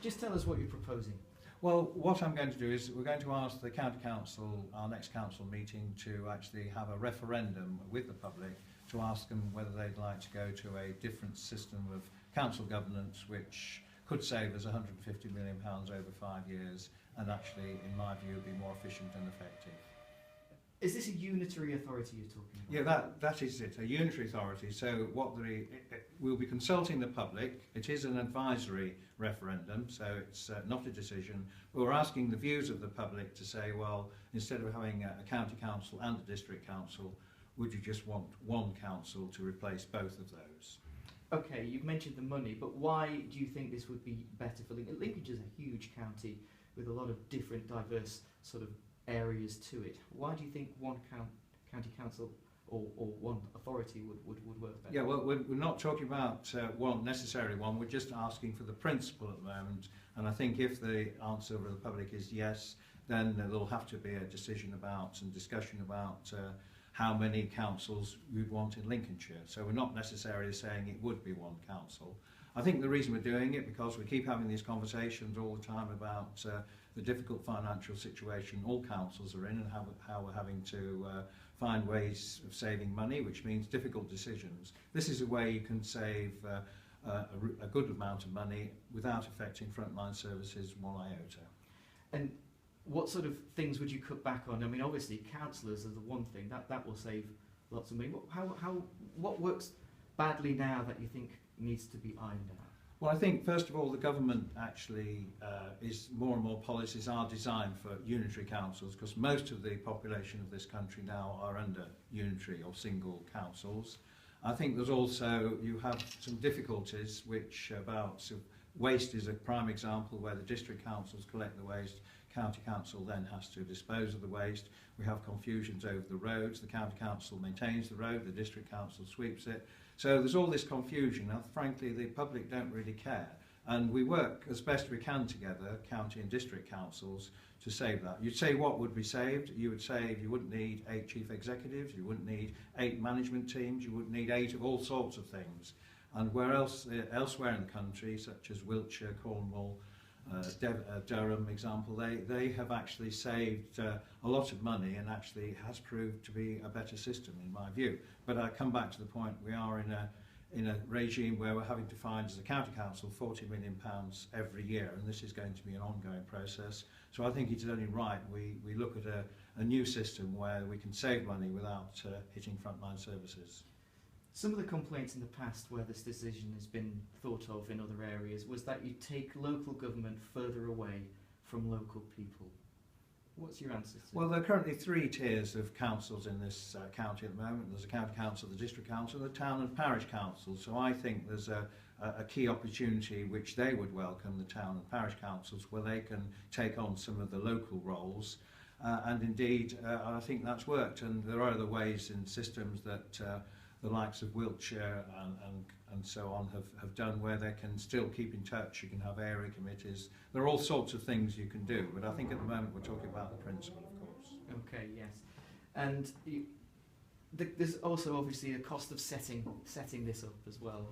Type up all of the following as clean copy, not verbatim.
Just tell us what you're proposing. Well, what I'm going to do is we're going to ask the County Council, our next council meeting, to actually have a referendum with the public to ask them whether they'd like to go to a different system of council governance which could save us £150 million over 5 years and actually, in my view, be more efficient and effective. Is this a unitary authority you're talking about? Yeah, that is it, a unitary authority. So we'll be consulting the public. It is an advisory referendum, so it's not a decision. But we're asking the views of the public to say, well, instead of having a county council and a district council, would you just want one council to replace both of those? Okay, you've mentioned the money, but why do you think this would be better for Lincoln? Lincolnshire is a huge county with a lot of different, diverse sort of areas to it. Why do you think one county council or one authority would work better? Yeah, well, we're not talking about one necessarily one. We're just asking for the principle at the moment. And I think if the answer of the public is yes, then there'll have to be a decision about and discussion about how many councils we'd want in Lincolnshire. So we're not necessarily saying it would be one council. I think the reason we're doing it because we keep having these conversations all the time about the difficult financial situation all councils are in and how we're having to find ways of saving money, which means difficult decisions. This is a way you can save a good amount of money without affecting frontline services one iota. And what sort of things would you cut back on? I mean, obviously, councillors are the one thing that will save lots of money. What works badly now that you think needs to be ironed out? Well, I think first of all the government actually is more and more policies are designed for unitary councils because most of the population of this country now are under unitary or single councils. I think there's also, you have some difficulties which waste is a prime example where the district councils collect the waste, county council then has to dispose of the waste. We have confusions over the roads, the county council maintains the road, the district council sweeps it. So there's all this confusion. Now, frankly, the public don't really care. And we work as best we can together, county and district councils, to save that. You'd say what would be saved? You would save, you wouldn't need 8 chief executives, you wouldn't need 8 management teams, you wouldn't need 8 of all sorts of things. And elsewhere in the country, such as Wiltshire, Cornwall, Durham example, they have actually saved a lot of money and actually has proved to be a better system in my view. But I come back to the point, we are in a regime where we're having to find as a county council £40 million every year, and this is going to be an ongoing process. So I think it's only right we look at a new system where we can save money without hitting frontline services. Some of the complaints in the past where this decision has been thought of in other areas was that you take local government further away from local people. What's your answer to that? Well, there are currently 3 tiers of councils in this county at the moment. There's a county council, the district council, the town and parish council. So I think there's a key opportunity which they would welcome, the town and parish councils, where they can take on some of the local roles. And indeed, I think that's worked. And there are other ways in systems that the likes of Wiltshire and so on have done where they can still keep in touch. You can have area committees. There are all sorts of things you can do, but I think at the moment we're talking about the principle, of course. Okay, yes. And there's also obviously a cost of setting this up as well.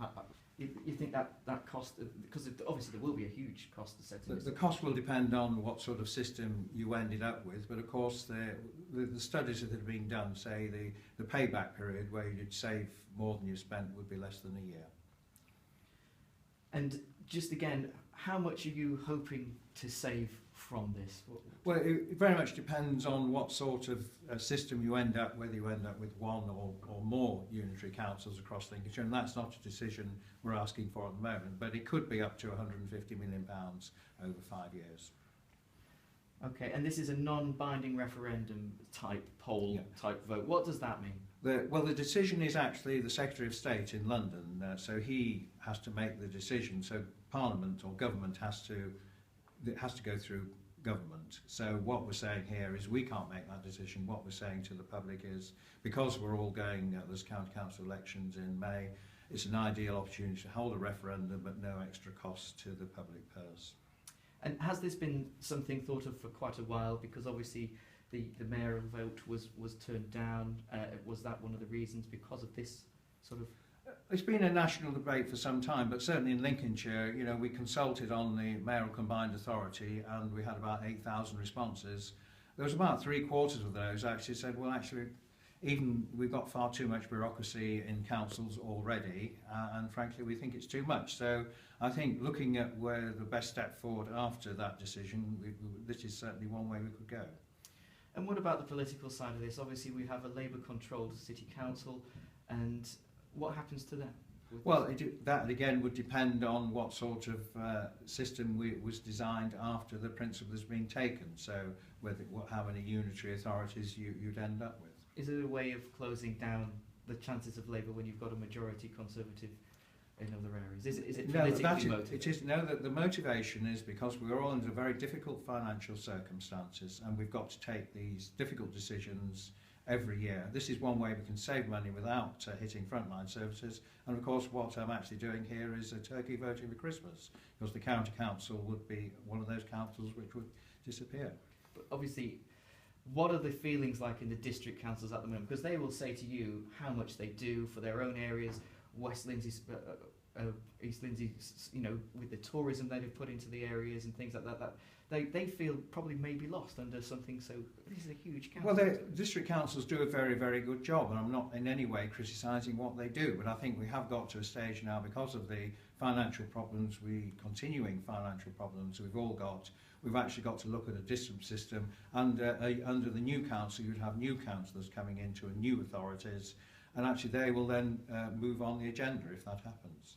You think that cost, because obviously there will be a huge cost of setting this up. The cost will depend on what sort of system you ended up with, but of course the studies that have been done say the payback period where you'd save more than you spent would be less than a year. And just again, how much are you hoping to save from this? Well, it very much depends on what sort of system you end up, whether you end up with one or more unitary councils across Lincolnshire, and that's not a decision we're asking for at the moment, but it could be up to £150 million over 5 years. Okay, and this is a non-binding referendum type poll, type vote. What does that mean? Well, the decision is actually the Secretary of State in London, so he has to make the decision. So Parliament or government has to go through government. So what we're saying here is we can't make that decision. What we're saying to the public is, because we're all going, there's county council elections in May, it's an ideal opportunity to hold a referendum but no extra cost to the public purse. And has this been something thought of for quite a while? Because obviously the mayoral vote was turned down. Was that one of the reasons because of this sort of It's been a national debate for some time, but certainly in Lincolnshire, you know, we consulted on the mayoral combined authority and we had about 8,000 responses. There was about 3/4 of those actually said, well, actually, even we've got far too much bureaucracy in councils already, and frankly, we think it's too much. So I think looking at where the best step forward after that decision, this is certainly one way we could go. And what about the political side of this? Obviously, we have a Labour-controlled city council, and what happens to them? Well, that again would depend on what sort of system was designed after the principle has been taken. So how many unitary authorities you'd end up with. Is it a way of closing down the chances of Labour when you've got a majority Conservative in other areas? Is it politically motivated? That the motivation is because we're all under very difficult financial circumstances and we've got to take these difficult decisions every year. This is one way we can save money without hitting frontline services, and of course what I'm actually doing here is a turkey voting for Christmas, because the county council would be one of those councils which would disappear. But obviously, what are the feelings like in the district councils at the moment? Because they will say to you how much they do for their own areas. West Lindsey, East Lindsey, you know, with the tourism that they've put into the areas and things like that, they feel probably maybe lost under something. So this is a huge council. Well, the district councils do a very, very good job, and I'm not in any way criticising what they do, but I think we have got to a stage now, because of the financial problems, continuing financial problems we've all got, we've actually got to look at a district system, and under the new council you'd have new councillors coming into new authorities, and actually they will then move on the agenda if that happens.